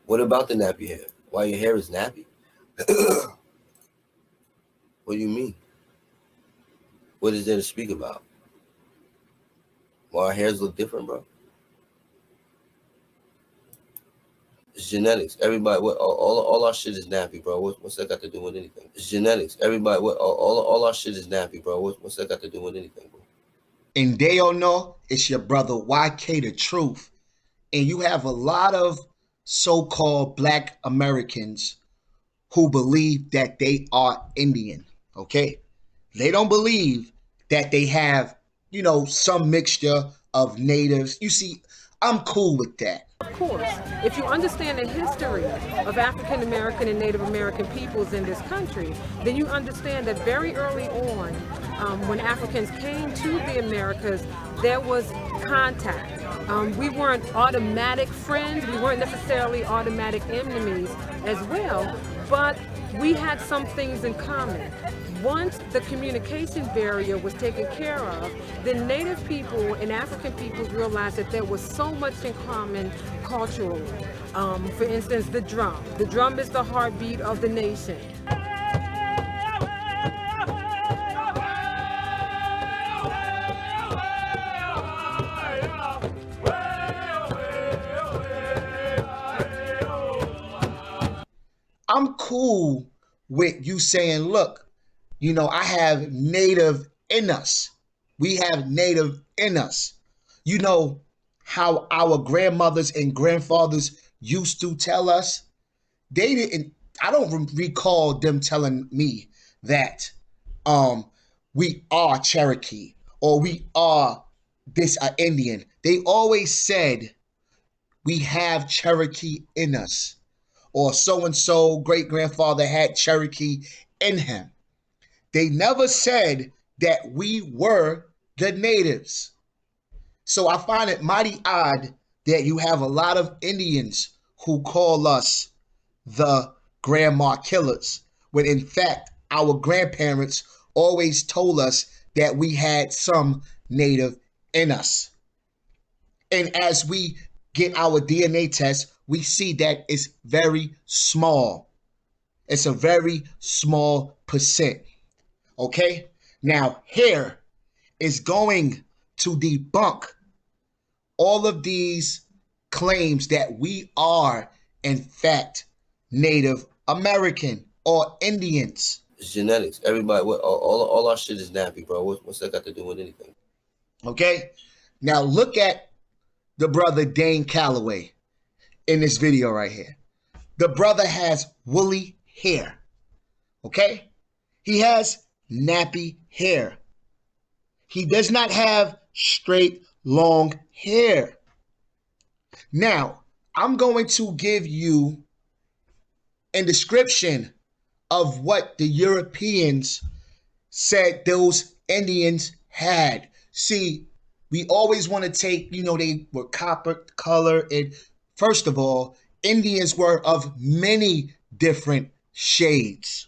What about the nappy hair? Why your hair is nappy? What do you mean? What is there to speak about? Why our hairs look different, bro? It's genetics. Everybody, what all our shit is nappy, bro. What's that got to do with anything? It's genetics. Everybody, what all our shit is nappy, bro. What's that got to do with anything, bro? And they don't know it's your brother YK the Truth. And you have a lot of so-called Black Americans who believe that they are Indian. Okay, they don't believe that they have, some mixture of natives. You see, I'm cool with that. Of course, if you understand the history of African American and Native American peoples in this country, then you understand that very early on, when Africans came to the Americas, there was contact. We weren't automatic friends, we weren't necessarily automatic enemies as well, but we had some things in common. Once the communication barrier was taken care of, the Native people and African peoples realized that there was so much in common culturally. For instance, the drum. The drum is the heartbeat of the nation. I'm cool with you saying, look, I have native in us. We have native in us. You know how our grandmothers and grandfathers used to tell us? They didn't, I don't recall them telling me that we are Cherokee or we are this Indian. They always said we have Cherokee in us, or so and so great grandfather had Cherokee in him. They never said that we were the natives. So I find it mighty odd that you have a lot of Indians who call us the grandma killers, when in fact our grandparents always told us that we had some native in us. And as we get our DNA test, we see that it's very small. It's a very small percent. Okay? Now, here is going to debunk all of these claims that we are, in fact, Native American or Indians. It's genetics. Everybody, what all our shit is nappy, bro. What's that got to do with anything? Okay? Now, look at the brother Dane Calloway in this video right here. The brother has woolly hair. Okay? He has nappy hair. He does not have straight, long hair. Now, I'm going to give you a description of what the Europeans said those Indians had. See, we always want to take, they were copper color. And first of all, Indians were of many different shades.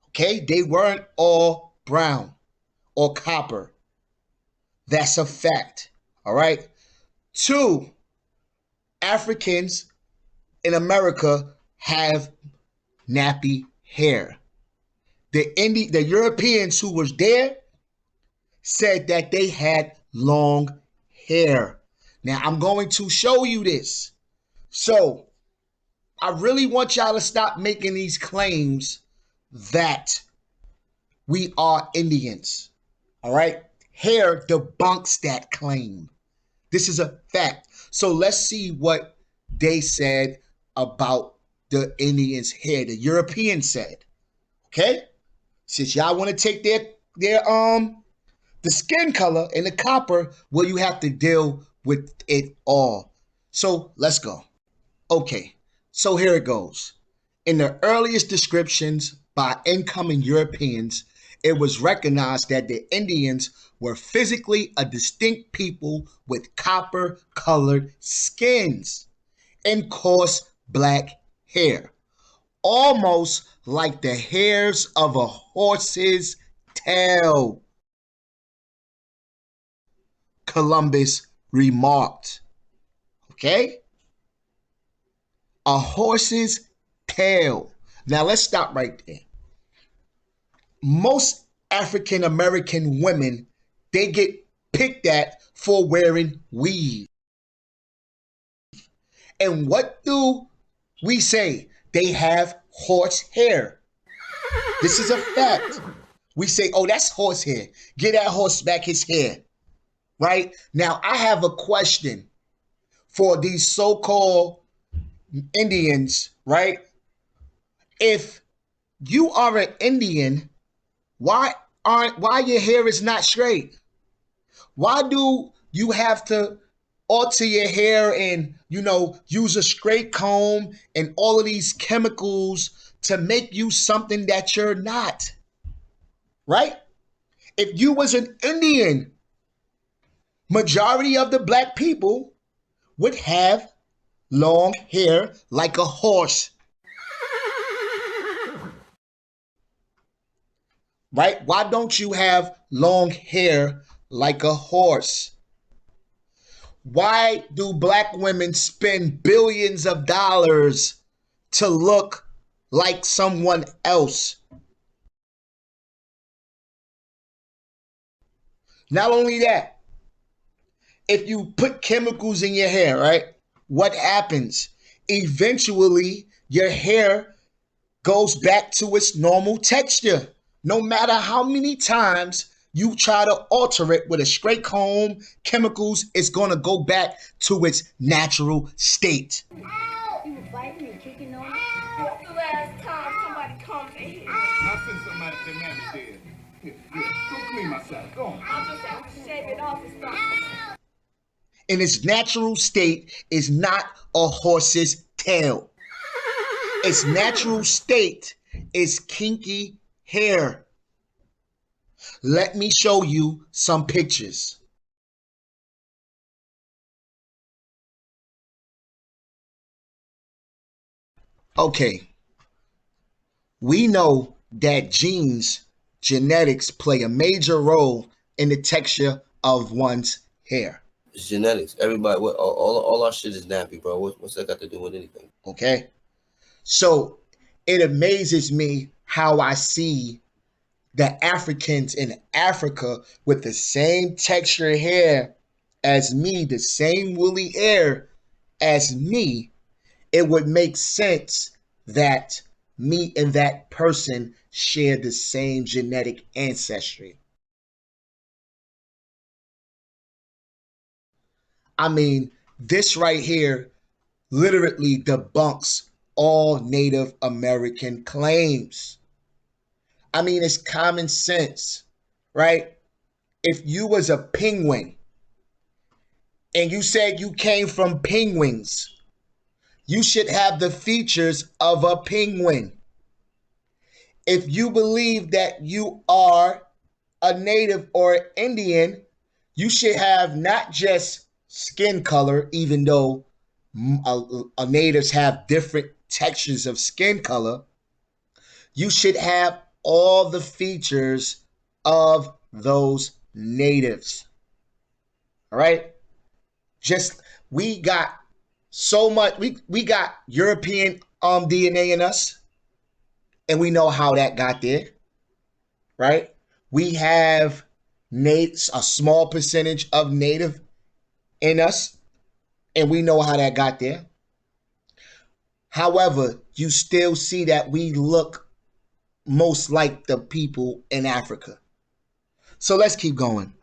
Okay? They weren't all brown or copper. That's a fact. All right? 2, Africans in America have nappy hair. The Europeans who was there said that they had long hair. Now, I'm going to show you this. So, I really want y'all to stop making these claims that we are Indians. All right? Hair debunks that claim. This is a fact. So let's see what they said about the Indians' hair. The Europeans said, okay? Since y'all want to take their the skin color and the copper, well, you have to deal with it all. So let's go. Okay, so here it goes. In the earliest descriptions by incoming Europeans, it was recognized that the Indians were physically a distinct people with copper-colored skins and coarse black hair, almost like the hairs of a horse's tail, Columbus remarked. Okay? A horse's tail. Now let's stop right there. Most African American women, they get picked at for wearing weave. And what do we say? They have horse hair. This is a fact. We say, oh, that's horse hair. Get that horse back his hair. Right? Now, I have a question for these so-called Indians, right? If you are an Indian, why your hair is not straight? Why do you have to alter your hair and, use a straight comb and all of these chemicals to make you something that you're not? Right? If you was an Indian, majority of the black people would have long hair like a horse. Right? Why don't you have long hair like a horse? Why do black women spend billions of dollars to look like someone else? Not only that, if you put chemicals in your hair, right? What happens? Eventually, your hair goes back to its normal texture. No matter how many times you try to alter it with a straight comb, chemicals, it's going to go back to its natural state. You were biting and kicking on me. What's the last time somebody comes in here? Not since somebody, the man is dead. Here, go clean myself. Go on. I'll just have to shave it off and stop. In its natural state is not a horse's tail. Its natural state is kinky hair. Let me show you some pictures. Okay. We know that genetics play a major role in the texture of one's hair. It's genetics. Everybody, all our shit is nappy, bro. What's that got to do with anything? Okay. So it amazes me how I see the Africans in Africa with the same texture hair as me, the same woolly hair as me. It would make sense that me and that person share the same genetic ancestry. I mean, this right here literally debunks all Native American claims. I mean, it's common sense, right? If you was a penguin and you said you came from penguins, you should have the features of a penguin. If you believe that you are a native or Indian, you should have not just skin color, even though natives have different textures of skin color. You should have all the features of those natives. All right? We got so much, we got European DNA in us, and we know how that got there, right? We have a small percentage of native in us, and we know how that got there. However, you still see that we look most like the people in Africa. So let's keep going.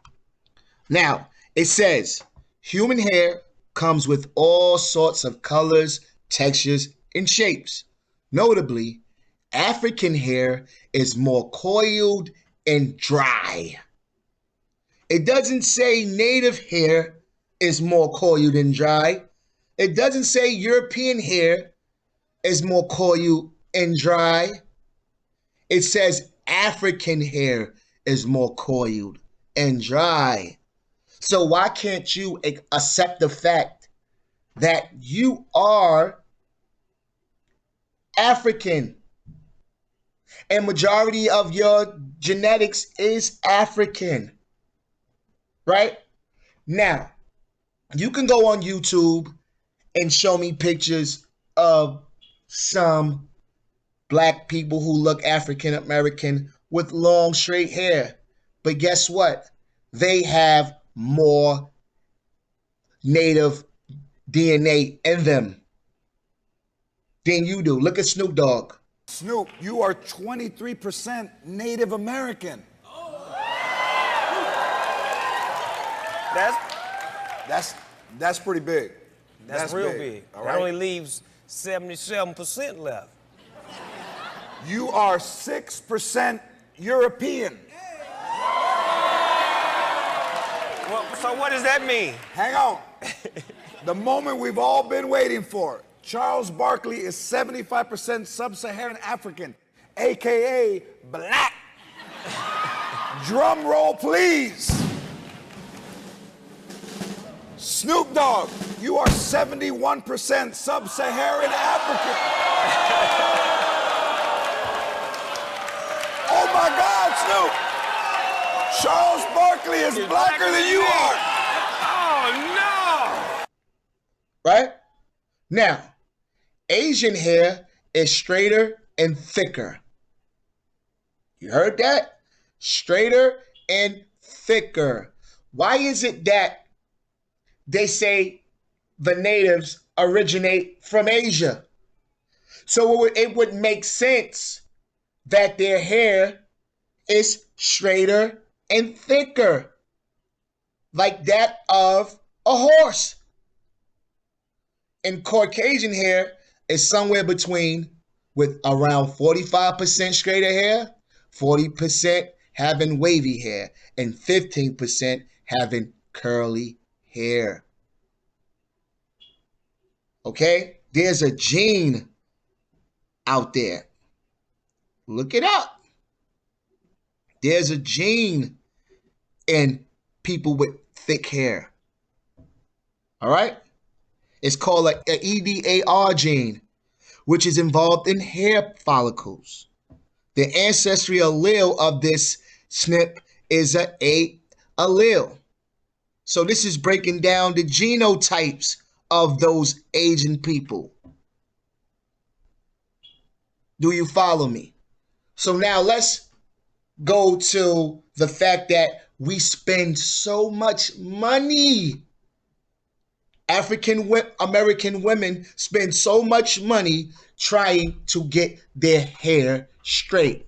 Now, it says, human hair comes with all sorts of colors, textures, and shapes. Notably, African hair is more coiled and dry. It doesn't say native hair is more coiled and dry. It doesn't say European hair is more coiled and dry. It says African hair is more coiled and dry. So why can't you accept the fact that you are African and majority of your genetics is African, right? Now, you can go on YouTube and show me pictures of some black people who look African American with long straight hair. But guess what? They have more native DNA in them than you do. Look at Snoop Dogg. Snoop, you are 23% Native American. That's pretty big. That's real big. All That right? only leaves 77% left. You are 6% European. Well, so what does that mean? Hang on. The moment we've all been waiting for. Charles Barkley is 75% sub-Saharan African, AKA black. Drum roll, please. Snoop Dogg, you are 71% sub-Saharan African. Oh my God, Snoop! Charles Barkley is blacker than you are. Oh, no! Right? Now, Asian hair is straighter and thicker. You heard that? Straighter and thicker. Why is it that they say the natives originate from Asia? So it would make sense that their hair is straighter and thicker, like that of a horse. And Caucasian hair is somewhere between, with around 45% straighter hair, 40% having wavy hair, and 15% having curly hair. Okay? There's a gene out there. Look it up. There's a gene in people with thick hair. All right? It's called an EDAR gene, which is involved in hair follicles. The ancestry allele of this SNP is an A allele. So this is breaking down the genotypes of those Asian people. Do you follow me? So now let's go to the fact that we spend so much money. African American women spend so much money trying to get their hair straight.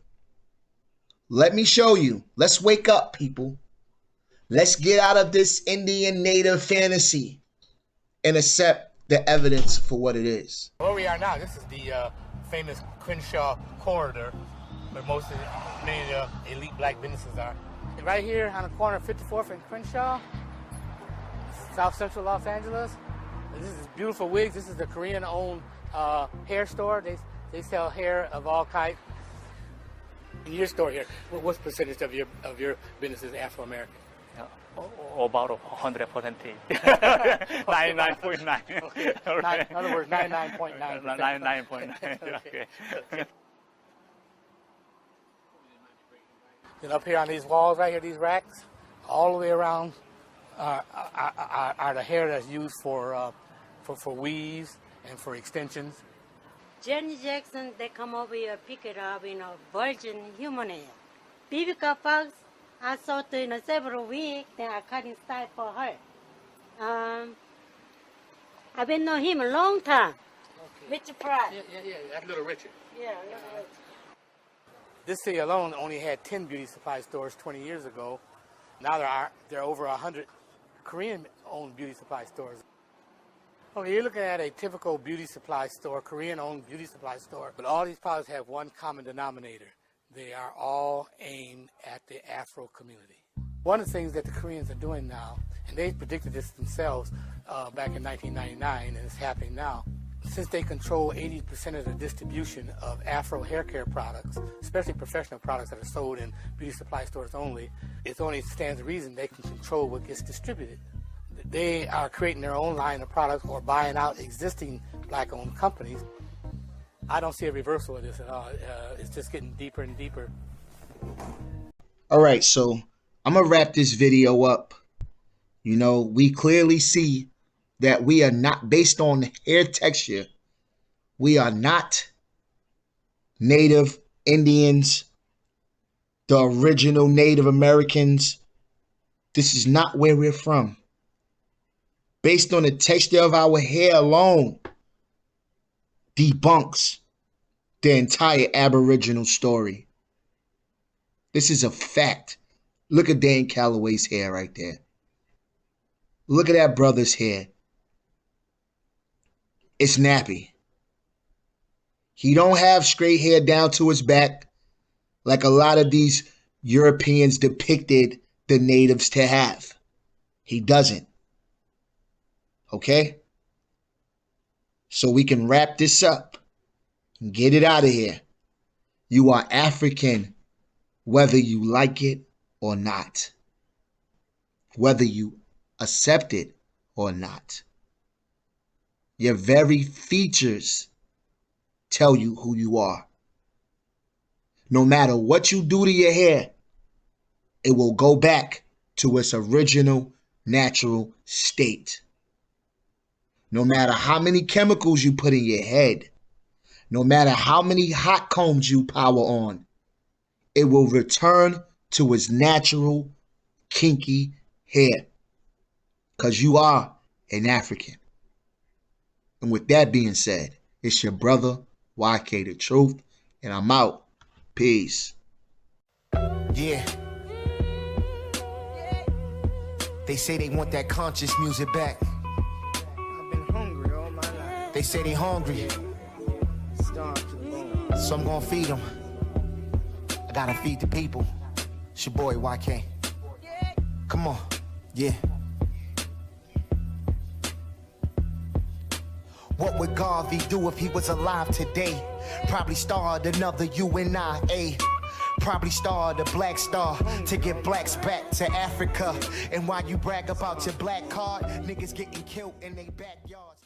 Let me show you. Let's wake up, people. Let's get out of this Indian native fantasy and accept the evidence for what it is. Where we are now, this is the famous Crenshaw corridor, where many of the elite black businesses are. Right here on the corner of 54th and Crenshaw, South Central Los Angeles. This is beautiful wigs. This is the Korean-owned hair store. They sell hair of all kinds. In your store here, what's the percentage of your business is Afro-American? About 100%. 99.9. Okay. Okay. In other words, 99.9%. 99.9. Okay. And up here on these walls right here, these racks, all the way around are the hair that's used for weaves and for extensions. Janet Jackson, they come over here, pick it up, virgin human hair. Vivica Fox, I saw her several weeks, then I cut in style for her. I've been knowing him a long time. Okay. Richard Pryor. Yeah, that's Little Richard. Yeah, Little Richard. This city alone only had 10 beauty supply stores 20 years ago. Now there are over 100 Korean-owned beauty supply stores. Okay, you're looking at a typical beauty supply store, Korean-owned beauty supply store, but all these products have one common denominator. They are all aimed at the Afro community. One of the things that the Koreans are doing now, and they predicted this themselves back in 1999, and it's happening now, since they control 80% of the distribution of Afro hair care products, especially professional products that are sold in beauty supply stores only, it only stands to reason they can control what gets distributed. They are creating their own line of products or buying out existing black-owned companies. I don't see a reversal of this at all. It's just getting deeper and deeper. All right, so I'm going to wrap this video up. We clearly see that we are not, based on hair texture, We are not Native Indians, the original Native Americans. This is not where we're from. Based on the texture of our hair alone, debunks the entire Aboriginal story. This is a fact. Look at Dan Calloway's hair right there. Look at that brother's hair. It's nappy. He don't have straight hair down to his back like a lot of these Europeans depicted the natives to have. He doesn't. Okay? So we can wrap this up and get it out of here. You are African, whether you like it or not. Whether you accept it or not. Your very features tell you who you are. No matter what you do to your hair, it will go back to its original natural state. No matter how many chemicals you put in your head, no matter how many hot combs you power on, it will return to its natural kinky hair. Because you are an African. And with that being said, it's your brother, YK The Truth, and I'm out. Peace. Yeah. They say they want that conscious music back. I've been hungry all my life. They say they hungry. Starved to the bone. So I'm gonna feed them. I gotta feed the people. It's your boy YK. Come on. Yeah. What would Garvey do if he was alive today? Probably start another UNIA. Probably start a black star to get blacks back to Africa. And while you brag about your black card, niggas getting killed in their backyards.